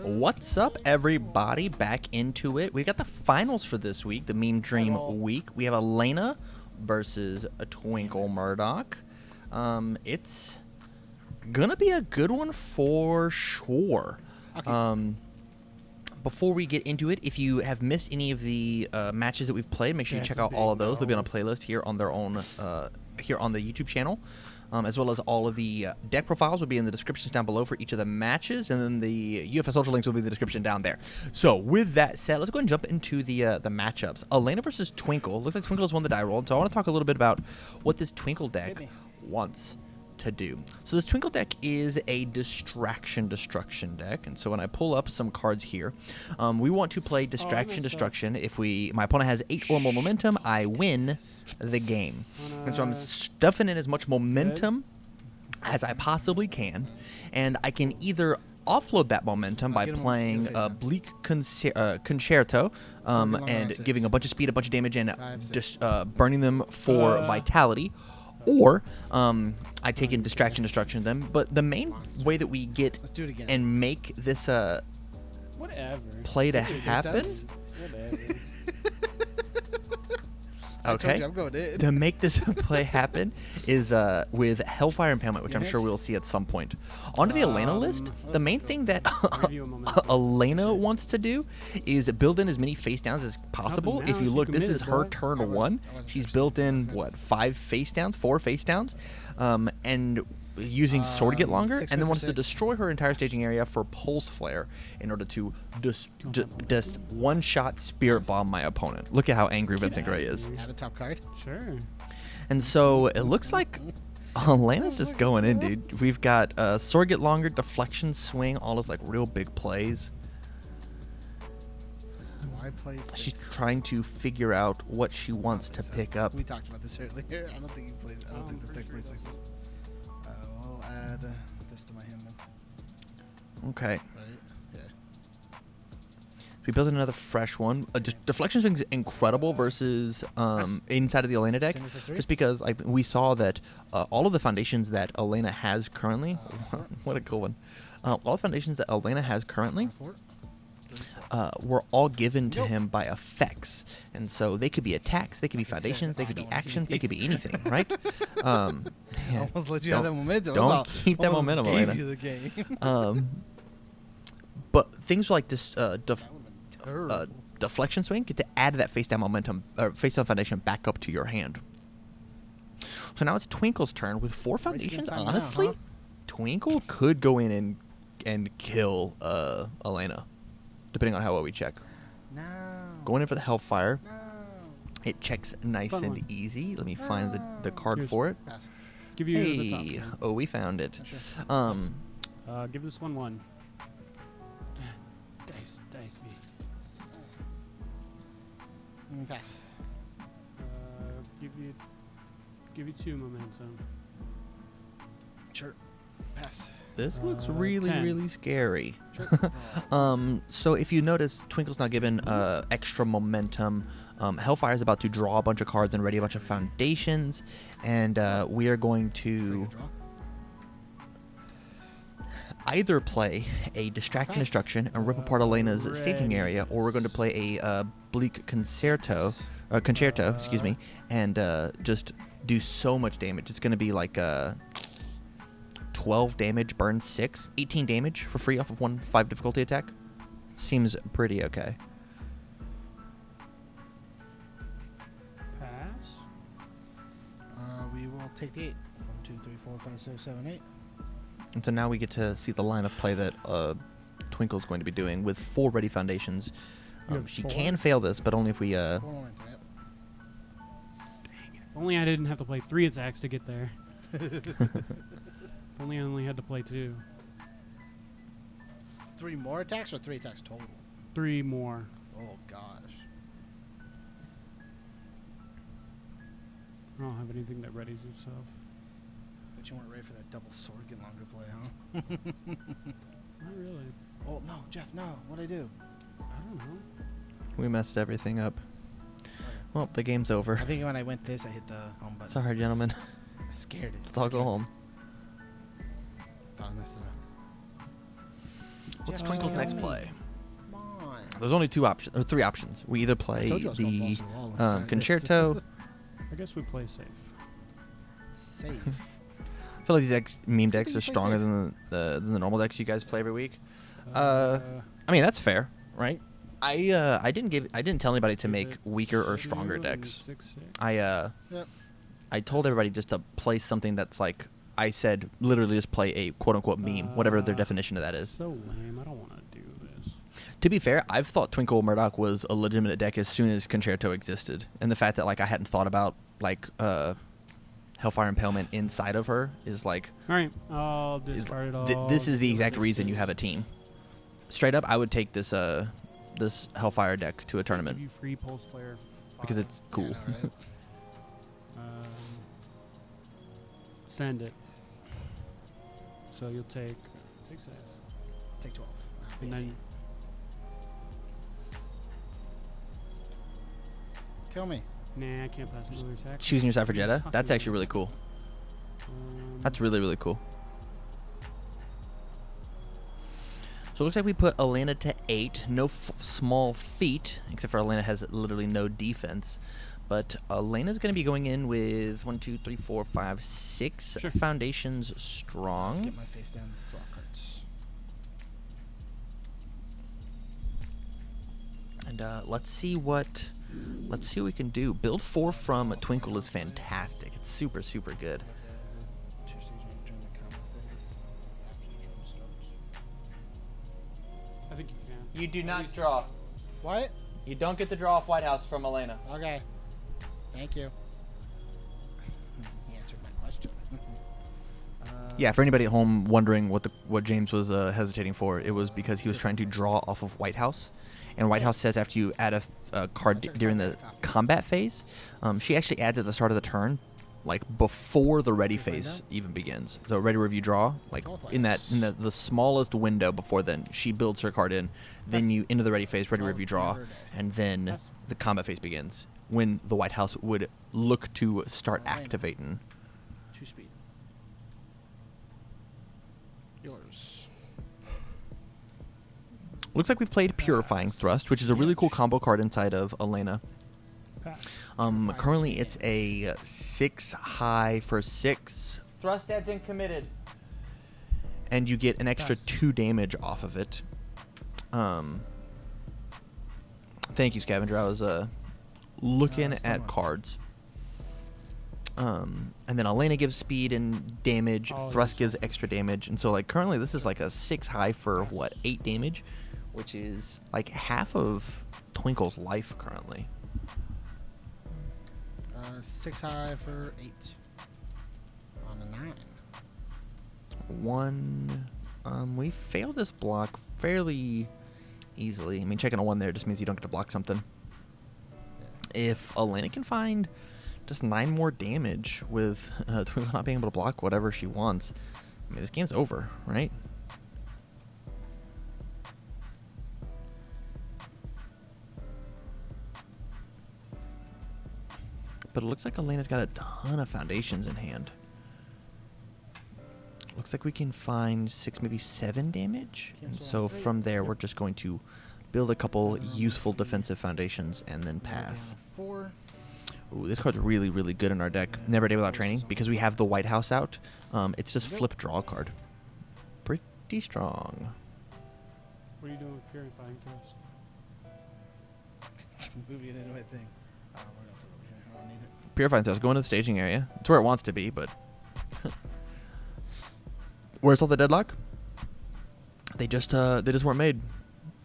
What's up, everybody? Back into it. We got the finals for this week, the Meme Dream week. We have Elena versus a Twinkle Murdock. It's gonna be a good one for sure. Okay. Before we get into it, if you have missed any of the matches that we've played, make sure you check out all of those. They'll be on a playlist here on their own, here on the YouTube channel. As well as all of the deck profiles will be in the descriptions down below for each of the matches, and then the UFS Ultra links will be in the description down there. So with that said, let's go ahead and jump into the matchups. Elena versus Twinkle. Looks like Twinkle has won the die roll, so I want to talk a little bit about what this Twinkle deck wants to do. So this Twinkle deck is a distraction destruction deck, and so when I pull up some cards here, we want to play distraction destruction. If my opponent has 8 or more momentum, I win the game. And so I'm stuffing in as much momentum as I possibly can, and I can either offload that momentum by playing Bleak Concerto and giving a bunch of speed, a bunch of damage, and just burning them for vitality. Or I take in distraction destruction them, but the main way that we get and make this play to happen. Okay. To make this play happen is with Hellfire Impalement, which I'm sure we'll see at some point. Onto the Elena list, the main thing that Elena wants to do is build in as many face downs as possible. If you look, this is her turn 1. She's built in, what, 4 face downs, and using Sword to get longer, and then wants to destroy her entire staging area for Pulse Flare in order to just one-shot Spirit Bomb my opponent. Look at how angry Vincent Gray is. Add a top card. Sure. And so it looks like Elena's just going in, dude. We've got Sword get longer, Deflection Swing, all those like real big plays. She's trying to figure out what she wants to pick up. We talked about this earlier. I don't think he plays. I don't think this deck plays 6s. We'll add this to my hand then. Okay. Right? Yeah. We built another fresh one. Deflection Swing is incredible versus inside of the Elena deck, just because we saw that all of the foundations that Elena has currently. What a cool one! All the foundations that Elena has currently were all given to him by effects, and so they could be attacks, they could be foundations, they could be actions, they could be anything, right? Yeah. Almost let you have that momentum. Don't keep that momentum, Elena. You the game. But things like this Deflection Swing get to add that face down momentum or face down foundation back up to your hand. So now it's Twinkle's turn with 4 foundations. Honestly, Twinkle could go in and kill Elena, depending on how well we check. No. Going in for the Hellfire. No. It checks nice and easy. Let me find the card for it. Pass. Give you the top one. Oh, we found it. Sure. Give this one 1. Dice me. Pass. Give you 2 momentum. Sure. Pass. This looks really, 10. really scary. Sure. So if you notice, Twinkle's not given extra momentum. Hellfire's about to draw a bunch of cards and ready a bunch of foundations, and we are going to either play a Distraction Destruction and rip apart Elena's staging area, or we're going to play a Bleak Concerto, excuse me, and just do so much damage. It's going to be like 12 damage, burn 6, 18 damage for free off of 1 5 difficulty attack. Seems pretty okay. Pass. We will take the 8. 1, 2, 3, 4, 5, 6, 7, 8. And so now we get to see the line of play that Twinkle's going to be doing with 4 ready foundations. She can fail this, but only if we... 4 momentum, yep. Dang it. If only I didn't have to play 3 attacks to get there. If only I only had to play 2. 3 more attacks or 3 attacks total? 3 more. Oh gosh. I don't have anything that readies itself. But you weren't ready for that double sword get longer play, huh? Not really. Oh no, Jeff, no. What'd I do? I don't know. We messed everything up. Well, the game's over. I think when I went this, I hit the home button. Sorry, gentlemen. I scared it. Let's all go home. Thought I messed it up. What's Jeff, Twinkle's kill next me. play? Come on. There's only 2 options, or 3 options. We either play told you I was gonna the balls to the wall when we started this. Concerto. I guess we play safe. Safe. I feel like these meme decks you are play stronger safe. than the normal decks you guys play every week. Uh, I mean, that's fair, right? I didn't tell anybody to keep make it weaker or 6-2 stronger and decks. 6-6. I Yep. told everybody just to play something that's like I said, literally just play a quote unquote meme, whatever their definition of that is. So lame. I don't want to do this. To be fair, I've thought Twinkle Murdock was a legitimate deck as soon as Concerto existed, and the fact that like I hadn't thought about like Hellfire Impalement inside of her is like All right, I'll discard it all. this is the get exact rid of reason you have a 6. team. Straight up, I would take this this Hellfire deck to a Give tournament you free pulse player. because 5. it's cool. Yeah, I know, right? Send it. So you'll take 6. Take 12. And then Kill me. nah, I can't pass another sack. Choosing your side for Jeddah, Fuck that's you. actually really cool. That's Um, really, really cool. So it looks like we put Elena to 8. No small feat, except for Elena has literally no defense. But Elena's going to be going in with 1, 2, 3, 4, 5, 6 Sure. foundations strong. Get my face down. Draw cards. And let's see what we can do. Build 4 from Twinkle is fantastic. It's super, super good. I think you can. You do not draw. What? You don't get to draw off White House from Elena. Okay. Thank you. He answered my question. Yeah, for anybody at home wondering what James was hesitating for, it was because he was trying to draw off of White House. And White House says after you add a card during the combat phase, she actually adds at the start of the turn, like before the ready phase even begins. So ready review draw, like in the smallest window before then, she builds her card in. Then you into the ready phase, ready review draw, and then the combat phase begins when the White House would look to start activating. 2 speed. Yours. Looks like we've played Purifying Thrust, which is a really cool combo card inside of Elena. Pass. Currently it's a 6 high for 6. Thrust adds in committed. And you get an extra 2 damage off of it. Thank you, Scavenger. I was looking at cards. And then Elena gives speed and damage. Oh, Thrust yes. gives extra damage. And so like currently this is like a 6 high for what, 8 damage, which is like half of Twinkle's life currently. 6 high for 8. On a 9. 1. We failed this block fairly easily. I mean, checking a 1 there just means you don't get to block something. If Elena can find just 9 more damage with Twinkle not being able to block whatever she wants, I mean, this game's over, right? But it looks like Elena's got a ton of foundations in hand. Looks like we can find 6, maybe 7 damage. And so from there, we're just going to build a couple useful defensive foundations and then pass. 4. Ooh, this card's really, really good in our deck. Never a Day Without Training. Because we have the White House out, it's just flip draw card. Pretty strong. What are you doing with Purifying Thrust? Move it into my thing. We're gonna put it over here. I don't need it. Purifying Thrust, go into the staging area. It's where it wants to be, but... Where's all the Deadlock? They just weren't made.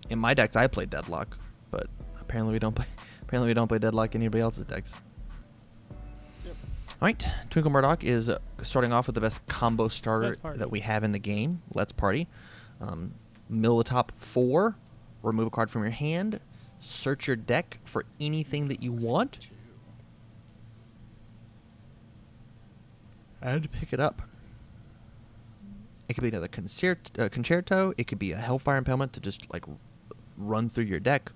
In my decks, I played Deadlock, but apparently we don't play. Apparently we don't play Deadlock in anybody else's decks. Yep. All right, Twinkle Murdock is starting off with the best combo starter Let's party. that we have in the game. Let's party. Mill the top 4. Remove a card from your hand. Search your deck for anything that you want, and pick it up. It could be another concerto. It could be a Hellfire Impalement to just like run through your deck.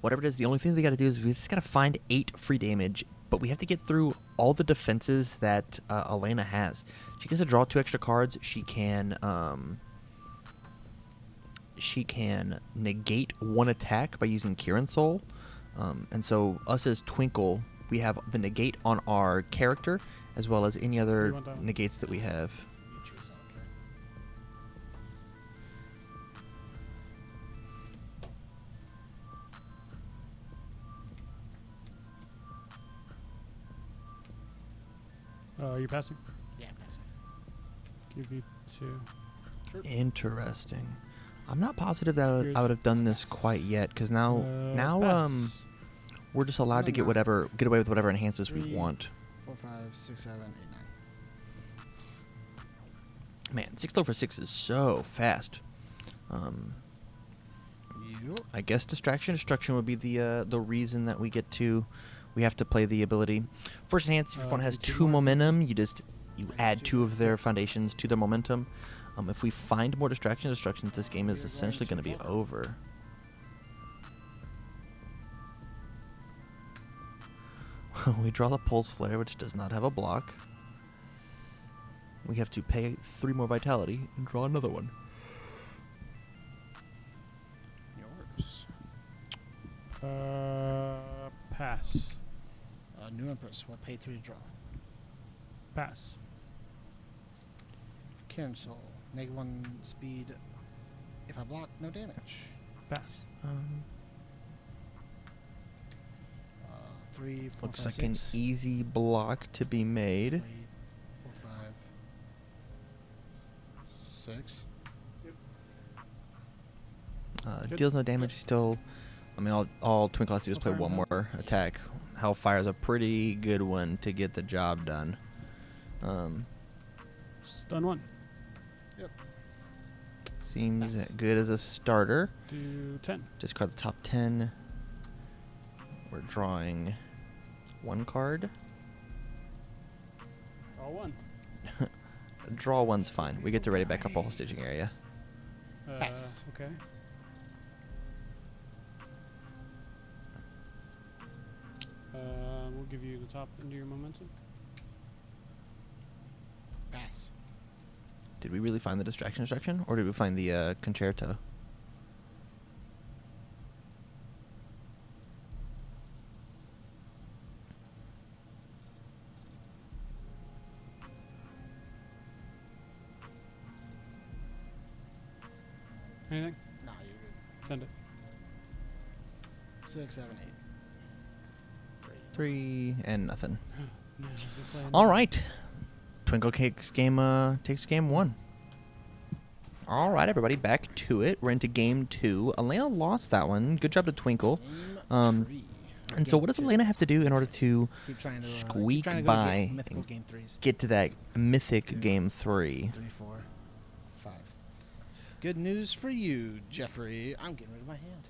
Whatever it is, the only thing we got to do is we just got to find 8 free damage, but we have to get through all the defenses that Elena has. She gets to draw 2 extra cards. She can she can negate one attack by using Kieran Soul. And so us as Twinkle, we have the negate on our character as well as any other want that one? negates that we have. You choose, I don't care. You're passing. Yeah, passing. Give you 2. Interesting. I'm not positive that Here's- I would have done this quite yet, because now Pass. we're just allowed to get No, no. get away with whatever enhances we 3, want. 4, 5, 6, 7, 8, 9. Man, 6 over 6 is so fast. Yup. I guess destruction would be the reason that we have to play the ability. First enhance, if your opponent has you keep 2 more. momentum, you add 2 of their foundations to their momentum. If we find more destructions, this game is essentially going to be over. We draw the Pulse Flare, which does not have a block. We have to pay 3 more Vitality and draw another one. Yours. Pass. New Empress. We'll pay 3 to draw. Pass. Cancel. -1 speed. If I block, no damage. Pass. 3, 4, Looks 5, like an 6. easy block to be made. 3, 4, 5, 6. Good. Deals no damage. Still, I mean, all Twinkle has to do is play Hellfire one one? more attack. Hellfire is a pretty good one to get the job done. Stun 1. Seems Nice. good as a starter. Do 10. Discard the top 10. We're drawing 1 card. Draw 1. Draw 1's fine. We get to ready back up our whole staging area. Pass. Okay. We'll give you the top into your momentum. Pass. Did we really find the distraction, or did we find the concerto? Anything? Nah, you're good. Send it. 6, 7, 8. 3 and nothing. No, you're playing- All right. Twinkle takes game 1. All right, everybody, back to it. We're into game 2. Elena lost that one. Good job to Twinkle. Game 3. And so what does Elena have to do in order to Keep trying to squeak go by get mythical and game 3s. get to that mythic 2, game 3? 3, 4, 5. Good news for you, Jeffrey. I'm getting rid of my hand.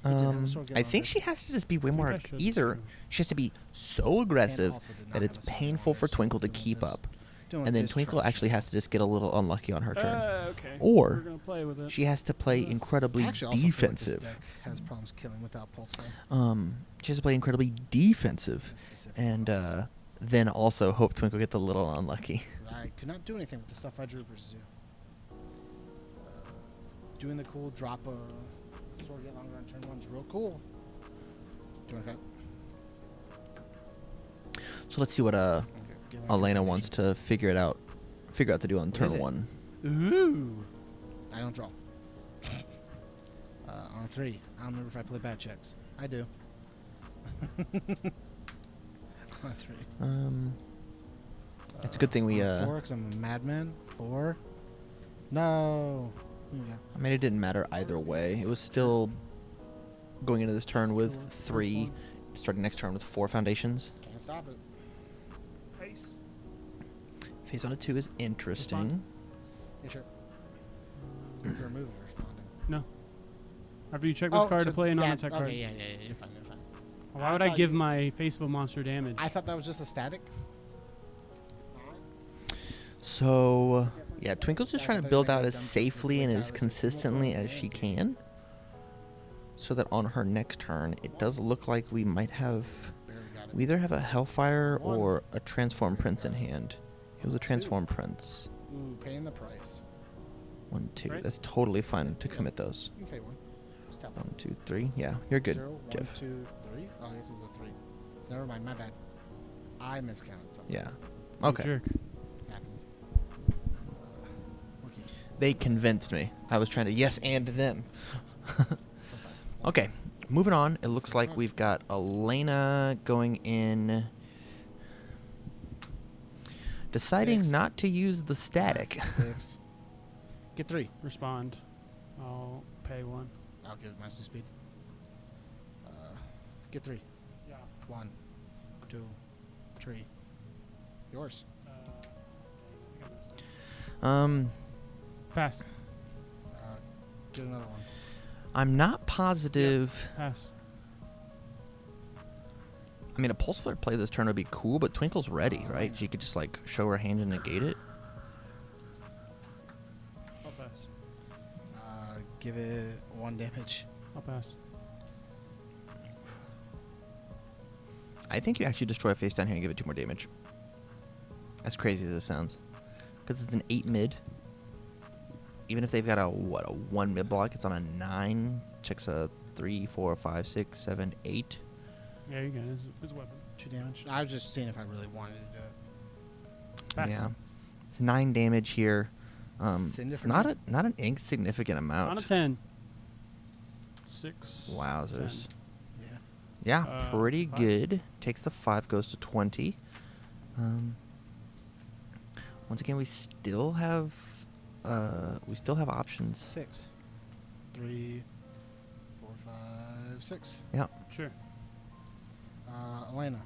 He did have a sword I get think on she has to just be way I think more. I should Either too. she has to be so aggressive also did not that have it's a sword painful on for there, so Twinkle to doing keep this- up, doing and then this Twinkle trash. actually has to just get a little unlucky on her turn. Okay. Or We're gonna play with it. She has to play incredibly I actually also feel like this defensive. deck has problems killing without pulse flare. She has to play incredibly defensive, Specific and ones. then also hope Twinkle gets a little unlucky. 'Cause I could not do anything with the stuff I drew versus you. Doing the cool drop a sword get longer on turn 1's real cool. Do you want So let's see what okay, get my Elena confirmation. wants to figure out to do on What is turn it? 1. Ooh. I don't draw. On a 3. I don't remember if I play bad checks. I do. On a 3. It's a good thing we, on a 4 because I'm a madman. 4. No. Yeah. I mean, it didn't matter either way. It was still going into this turn with Sure. First 3, one. starting next turn with 4 foundations. Can't stop it. Face. Face on a 2 is interesting. Yeah, sure. Go through a move if responding. No. After you check this card to play a non-attack card. Okay, yeah, you're fine, you're fine. Why would I I thought give you- my face of a monster damage? I thought that was just a static. So, yeah, Twinkle's just trying to build out as safely and as consistently as she can, so that on her next turn, it does look like we might have, Barely got it. we either have a Hellfire or a Transform Prince in hand. It was a Transform Prince. Ooh, paying the price. 1, 2. Right? That's totally fine to commit those. You can pay one. Just tap 1, 2, 3. Yeah, you're good, 0, 1, Jeff. 2, 3. Oh, I guess it was a 3. So never mind. My bad. I miscounted something. Yeah. You Okay. jerk. Happens. Okay. They convinced me. I was trying to yes and them. Okay, moving on. It looks like we've got Elena going in. Deciding 6. not to use the static. 6. Get 3. Respond. I'll pay 1. I'll give it master speed. Get 3. Yeah. 1, 2, 3. Yours. Pass. Get another one. I'm not positive. Pass. I mean, a pulse flare play this turn would be cool, but Twinkle's ready, right? Yeah. She could just like show her hand and negate it. I'll pass. Give it 1 damage. I'll pass. I think you actually destroy a face down here and give it 2 more damage. As crazy as it sounds, because it's an 8 mid. Even if they've got a 1 mid block, it's on a 9. Checks a 3, 4, 5, 6, 7, 8. Yeah, you can. His weapon. 2 damage. I was just seeing if I really wanted to do it. Pass. Yeah, it's 9 damage here. It's Significant. not an insignificant amount. On a 10. 6. Wowzers. 10. Yeah. Yeah, pretty 5. good. Takes the 5, goes to 20. Once again, we still have options. 6. 3, 4, 5, 6. Yeah, Sure. Elena.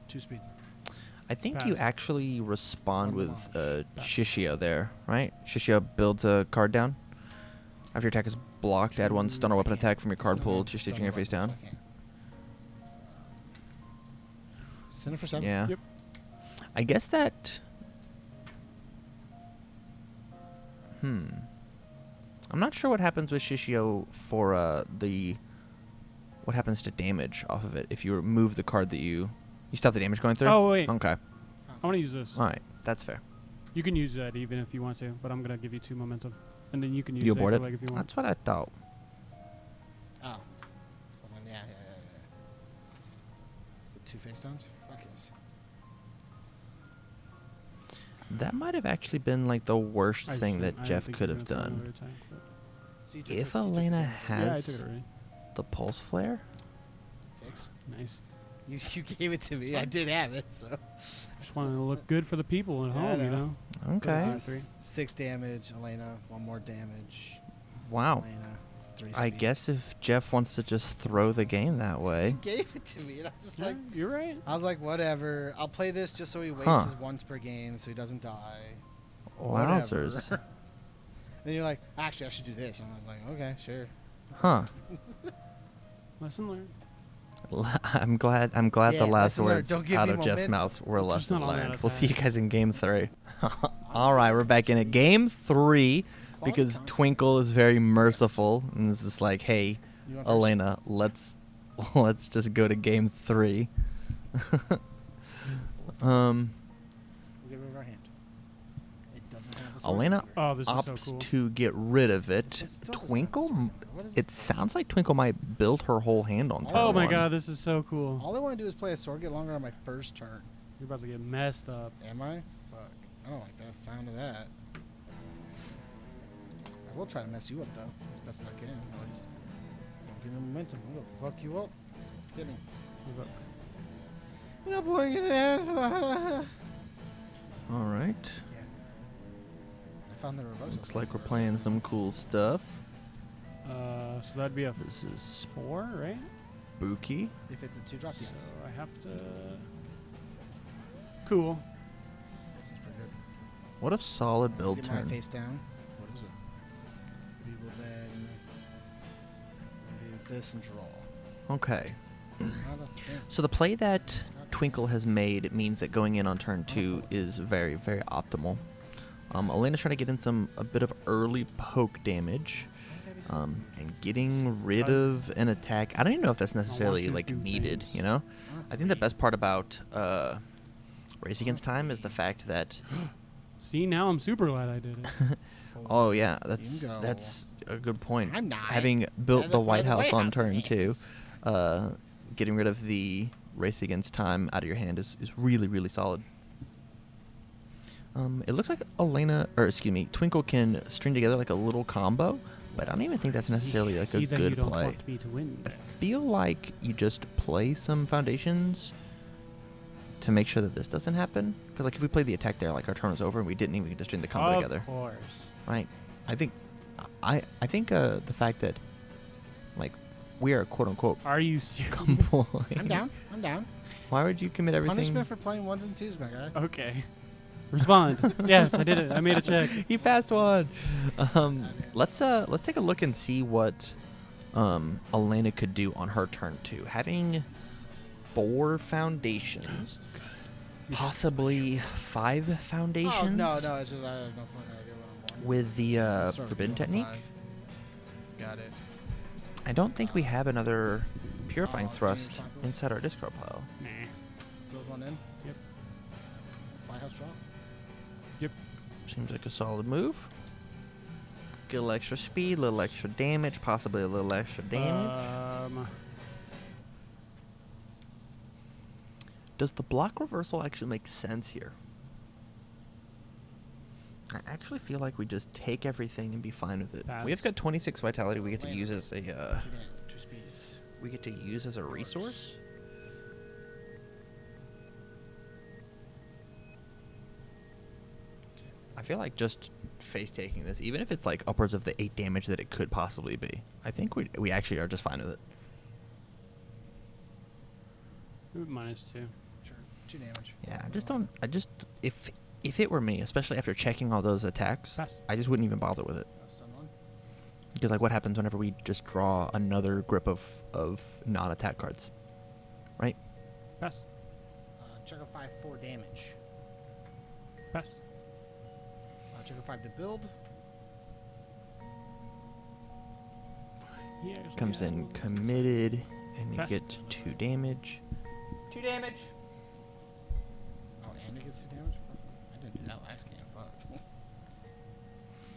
2 speed. I think you Pass. actually respond One with launch. Shishio there, right? Shishio builds a card down. After your attack is blocked, add 1 stun or weapon attack from your card pool to your staging your face down. Send it for 7. Yeah. Yep. I guess that. I'm not sure what happens with Shishio for what happens to damage off of it if you remove the card that you stop the damage going through. Oh, wait. Okay. I want to use this. All right, that's fair. You can use that even if you want to, but I'm going to give you 2 momentum. And then you can use You the abort extra it? leg if you want. That's what I thought. Oh. Well, then, yeah. The 2 face downs? Fuck yes. That might have actually been like the worst I just thing didn't- that I didn't Jeff think could you were have gonna throw done. another attack, but- So you took If this- you took Elena the- Yeah, I took has it already. the pulse flare, 6. Nice. You gave it to me. I did have it, so. Just wanted to look good for the people at Yeah, I home, you know. know? okay. 6 damage. Elena, 1 more damage. Wow. Elena, 3 I speed. guess if Jeff wants to just throw the game that way. Gave it to me, and I was just Yeah, like, you're right. I was like, whatever. I'll play this just so he wastes Huh. his once per game, so he doesn't die. Wowzers. Whatever. Then you're like, actually, I should do this, and I was like, okay, sure. Huh. Lesson learned. I'm glad Yeah, the last lesson learned. words Don't give out me of Jeff's momentum. mouth were Just lesson not on that learned. We'll see you attack. guys in game 3. All right, we're back in it. Game 3 Quality because content. Twinkle is very merciful and is just like, hey, You want first? Elena, let's just go to game 3. We'll get rid of our hand. It doesn't have a sword Elena finger. Oh, this is so opts cool. to get rid of it. This still doesn't have a Twinkle, sword finger. What is it this sounds like Twinkle might build her whole hand on turn Oh my 1. god, this is so cool. All I want to do is play a sword get longer on my first turn. You're about to get messed up. Am I? Fuck. I don't like that sound of that. I will try to mess you up, though, as best I can. At least. Don't give me momentum. I'm going to fuck you up. Hit me. Move up. You're not blowing it in. All right. Yeah. I found the reverse. Looks like we're playing some cool stuff. So that'd be a This is 4, right? spooky. If it's a 2-drop, yes. So I have to. Cool. This is pretty good. What a solid build Get my turn. face down. What is it? We will then do this and draw. Okay. It's not a thing. So the play that Twinkle has made means that going in on turn 2 is very, very optimal. Elena's trying to get in a bit of early poke damage, and getting rid of an attack. I don't even know if that's necessarily you like do needed. things. You know, I think the best part about Race Against Time is the fact that See, now I'm super glad I did it. Oh yeah, Bingo. that's a good point. I'm not. Having built By the White House on House turn two, fans. getting rid of the race against time out of your hand is really, really solid. It looks like Twinkle can string together like a little combo, but I don't even think that's necessarily like See a that you good don't play. want me to win. I there. feel like you just play some foundations to make sure that this doesn't happen. Because like if we played the attack there, like our turn was over and we didn't even get to string the combo together. Of course. Right. I think the fact that like we are quote unquote Are you serious? I'm down. I'm down. Why would you commit everything? Punishment for playing ones and twos, my guy. Okay. Respond. Yes, I did it. I made a check. He passed one. Let's take a look and see what Elena could do on her turn 2. Having 4 foundations, possibly 5 foundations. Oh, no, it's just I have no fucking idea what I'm With the Start with forbidden the technique. 5. Got it. I don't think we have another purifying Oh, thrust responsible. inside our discard pile. Nah. Build one in. Yep. White House draw. Seems like a solid move. Get a little extra speed, a little extra damage, possibly a little extra damage. Does the block reversal actually make sense here? I actually feel like we just take everything and be fine with it. Pass. We've got 26 vitality. We get to use as a Two speeds. we get to use as a resource. I feel like just face taking this, even if it's like upwards of the 8 damage that it could possibly be, I think we actually are just fine with it. -2. Sure. 2 damage. Yeah, if it were me, especially after checking all those attacks, Pass. I just wouldn't even bother with it. Stun 1. Because like what happens whenever we just draw another grip of non-attack cards, right? Pass. Check a 5, 4 damage. Pass. Check a 5 to build. He actually Comes had in a little committed, and you Pass. get 2 damage. 2 damage. Oh, and it gets 2 damage? Fuck. I didn't do that last game. Fuck.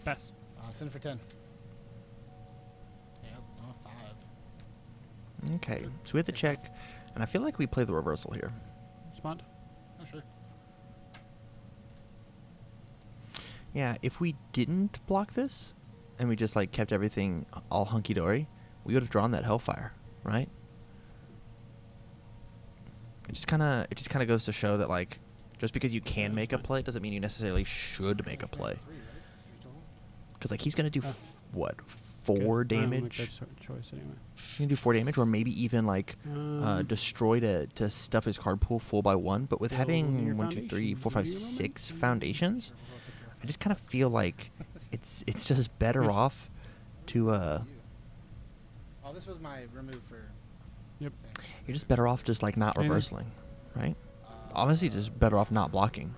Pass. Send it for 10. Yep. 5. Okay, so we have to check, and I feel like we play the reversal here. Respond. Oh, sure. Yeah, if we didn't block this, and we just like kept everything all hunky dory, we would have drawn that Hellfire, right? It just kind of goes to show that like, just because you can make a play doesn't mean you necessarily should make a play. 3, right? 3 total? Because like he's gonna do Good. 4 I don't make damage. that choice anyway. He can do 4 damage, or maybe even like Um, destroy to stuff his card pool full by 1. But with Build having your 1, 2, 3, 4, 5, foundations. 6 foundations, I just kind of feel like it's just better Yes. off to Oh, this was my remove for. Yep. thing. you're just better off just like not Anything. reversing, right? Obviously, just better off not blocking.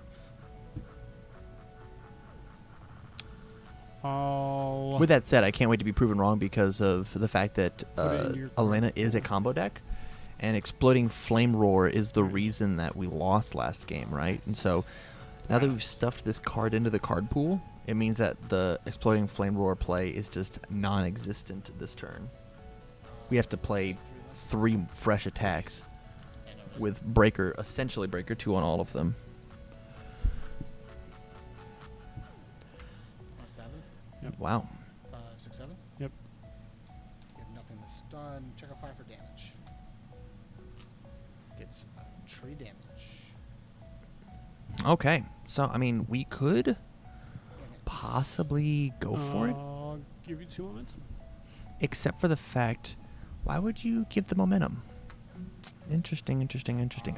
I'll With that said, I can't wait to be proven wrong because of the fact that Put it in your Elena card is a pool. combo deck, and Exploding Flame Roar is the reason that we lost last game, right? And so now that we've stuffed this card into the card pool, it means that the Exploding Flame Roar play is just non-existent this turn. We have to play 3 fresh attacks with Breaker, essentially Breaker 2 on all of them. 7. Wow. 5, 6, 7. Yep. You have nothing to stun. Check a 5 for damage. Gets 3 damage. Okay, so I mean, we could possibly go for it, I'll give you 2 moments. except for the fact, why would you give the momentum? Interesting.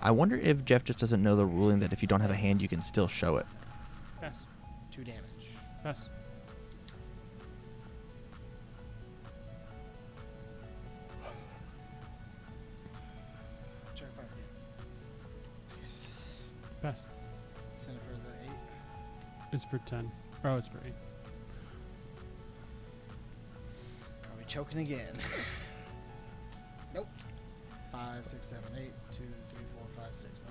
I wonder if Jeff just doesn't know the ruling that if you don't have a hand, you can still show it. Pass. 2 damage. Pass. Check a 5 for damage. Pass. Send it for the 8. It's for 10. Oh, it's for 8. Are we choking again? Nope. 5, 6, 7, 8. 2, 3, 4, 5, 6.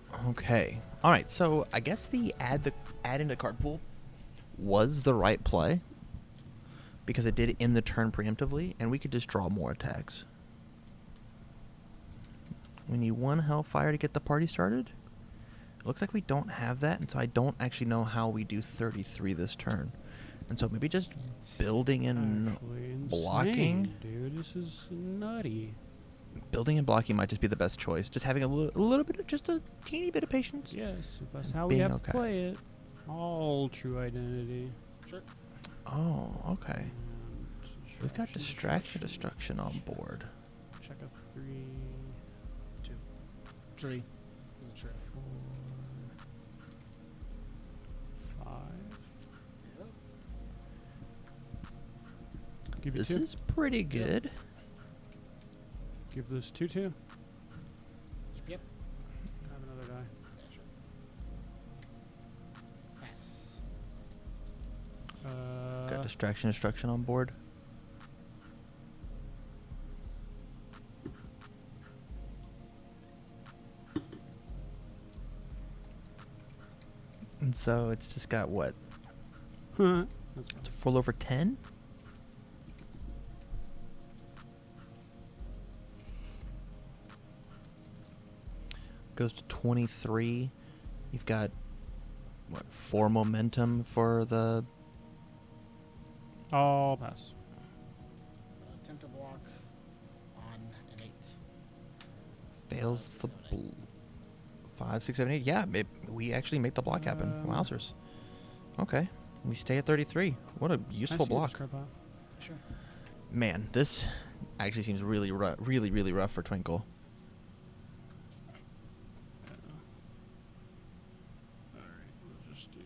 Nope. Okay. All right. So I guess the add into card pool was the right play because it did end the turn preemptively, and we could just draw more attacks. We need 1 Hellfire to get the party started. It looks like we don't have that, and so I don't actually know how we do 33 this turn. And so maybe just building and Actually blocking. insane, dude, this is nutty. Building and blocking might just be the best choice. Just having a little bit of, just a teeny bit of patience. Yes, if that's how we Being have okay. to play it. All true identity. Sure. Oh, okay. And We've got distraction destruction on board. Check a 3, 2, 3. Is it true? 4, 5. Give you This 2. is pretty good. Give this 2/2. Yep. Have another die. Yeah, sure. Pass. Got distraction destruction on board. And so it's just got what? That's It's a full over 10? Goes to 23. You've got what, 4 momentum for the I'll pass. Attempt to block on an 8. fails the 7, 8. 5, 6, 7, 8. Yeah, we actually make the block happen. Wowzers. Okay. We stay at 33. What a useful block. Sure. Man, this actually seems really rough for Twinkle. Alright, we'll just do.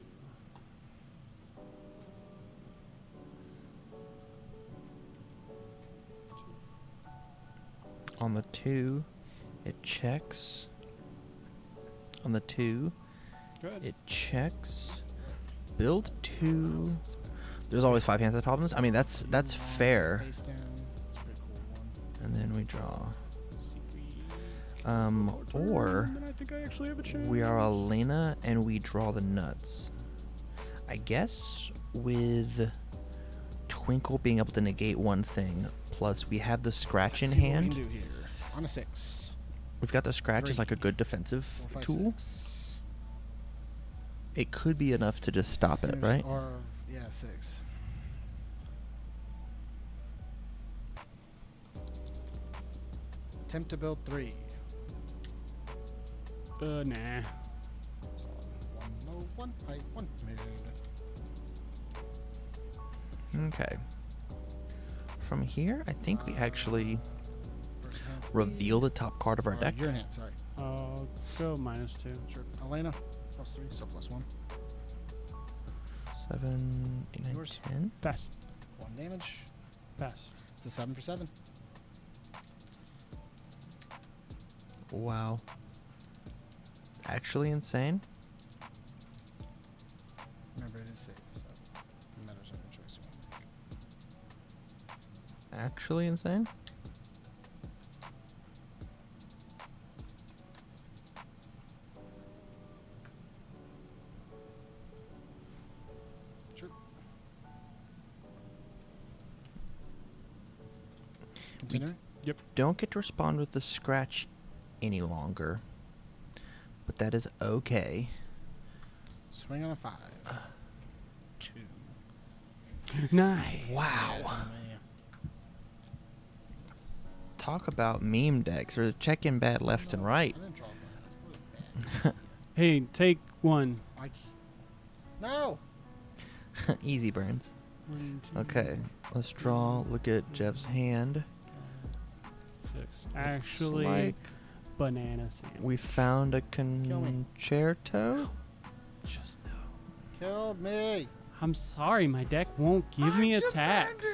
On the 2, it checks. On the 2, Good. it checks. Build 2. There's always 5 hands that problems. I mean, that's fair. Face down. It's a pretty cool one. And then we draw. Or Or I think I actually have a chance. we are Elena and we draw the nuts. I guess with Twinkle being able to negate one thing, plus we have the scratch in Let's see what we hand. can do here. On a 6. We've got the scratch as 3, like a good defensive 4, 5, tool. 6. It could be enough to just stop it, Here's- right? Or yeah, 6. Attempt to build 3. Nah. Solid. 1 low, 1 high, 1 mid. Okay. From here, I think we actually First hand for reveal me. the top card of our Or deck. Your hand, sorry. I'll go -2. Sure. Elena, +3, so +1. 7, 8, 9, Yours. 10. Pass. 1 damage. Pass. It's a 7 for 7. Wow. Actually insane. Remember, it is safe, so it matters on your choice you want to make. Actually insane. Sure. Continuing? Don't get to respond with the scratch any longer. But that is okay. Swing on a 5. 2. Nice. Wow. Talk about meme decks. We're checking bad left and right. I didn't draw that. Really bad. Hey, take 1. No! Easy burns. 1, 2, Okay, let's draw. Look at Jeff's hand. 6. Looks Actually, like banana sandwich. we found a me. concerto. Just no. Killed me! I'm sorry, my deck won't give me attacks.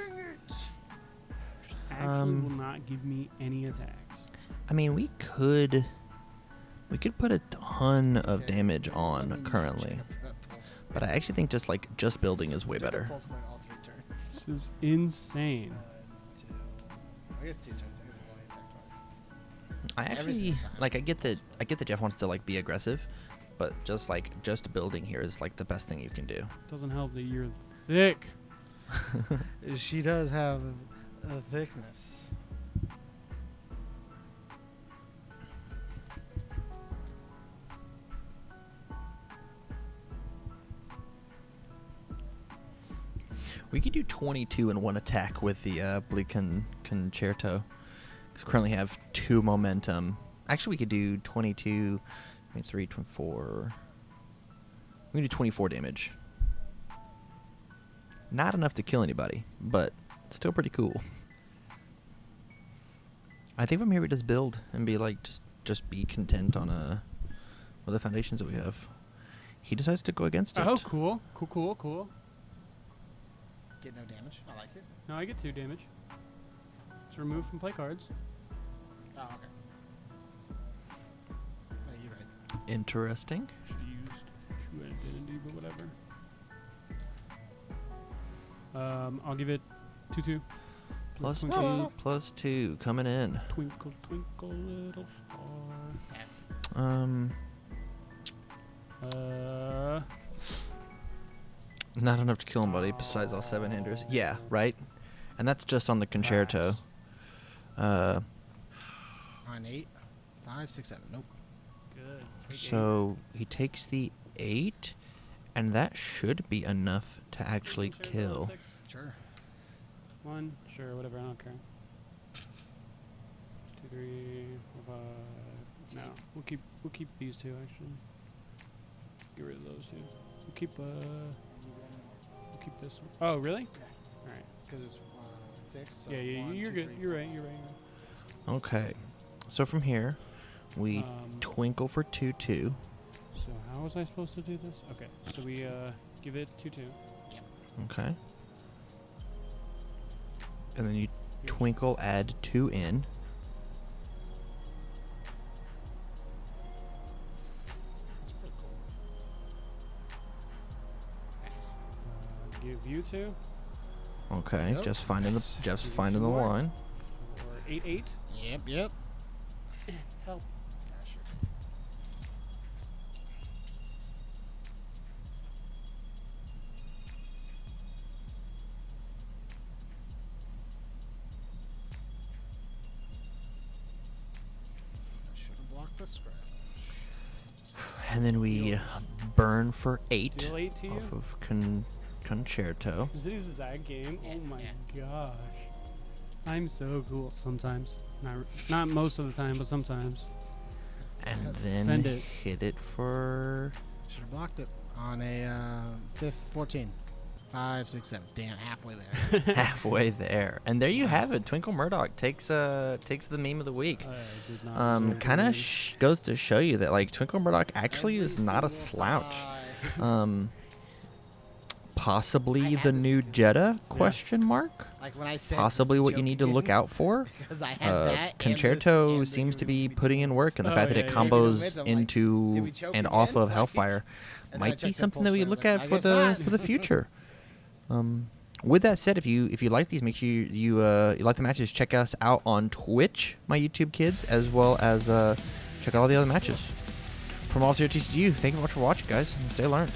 Actually, will not give me any attacks. I mean, we could put a ton of damage on currently, but I actually think just building is way better. Pulse fight all 3 turns. This is insane. 1, 2. I guess 2 turns. I guess I've only attacked twice. I Every actually single time. like. I get that Jeff wants to like be aggressive, but just building here is like the best thing you can do. Doesn't help that you're thick. She does have a thickness. We could do 22 in one attack with the Blue Concerto. 'Cause we currently have 2 momentum. Actually, we could do 22, 23, 24. We can do 24 damage. Not enough to kill anybody, but still pretty cool. I think from here we just build and be like, just be content on with the foundations that we have. He decides to go against it. Oh, cool. Cool. Get no damage. I like it. No, I get 2 damage. It's removed from play cards. Oh, okay. Oh, you're right. Interesting. Should have used True Identity, but whatever. I'll give it 2/2. Plus Twinkle. 2, plus 2 coming in. Twinkle, twinkle, little star. Pass. Not enough to kill anybody besides all 7 hinders. Yeah, right? And that's just on the concerto. On 8. 5, 6, 7. Nope. Good. Take So he takes the 8, and that should be enough to actually 8. kill. 6. Sure. 1, sure, whatever, I don't care. 2, 3, 4, 5. No, we'll keep these 2 actually. Get rid of those 2. We'll keep this one. Oh, really? All right. Because it's 6. So Yeah, 1, you're 2, good. 3, You're 4. right. Okay. So from here, we Um, twinkle for 2/2. So how was I supposed to do this? Okay, so we give it 2/2. Okay. And then you twinkle, add 2 in. That's pretty cool. Pass. Give you 2. Okay, Yep. just finding Nice. the just Give it finding the some more. line. For 8/8. Yep. Help. Yeah, sure. I should have blocked the scratch. And then we burn for 8 Deal 8 to you. off of concerto. Is this exact game? Yeah, Oh my yeah. gosh. I'm so cool sometimes. Not most of the time, but sometimes. And Send then it. hit it for Should have blocked it on a 14. 5, 6, 7. Damn, halfway there. halfway there. And there you have it. Twinkle Murdock takes the meme of the week. I did not deserve Kind to of win. goes to show you that like Twinkle Murdock actually Every is not a single slouch. time. Possibly I had the this new too. Jetta question mark. Like when I said Possibly what you need to look out for. Because I had that. and Concerto the seems to be Unity putting in work, and the Oh, fact that yeah, it yeah. combos I'm like, into did we choke and off again? of Like, Hellfire and then I might be checked the something that we pulse look rate, at I for guess the not. for the future. With that said, if you like these, make sure you like the matches. Check us out on Twitch, my YouTube kids, as well as check out all the other matches. From all here at TCGU, thank you very much for watching, guys, and stay learned.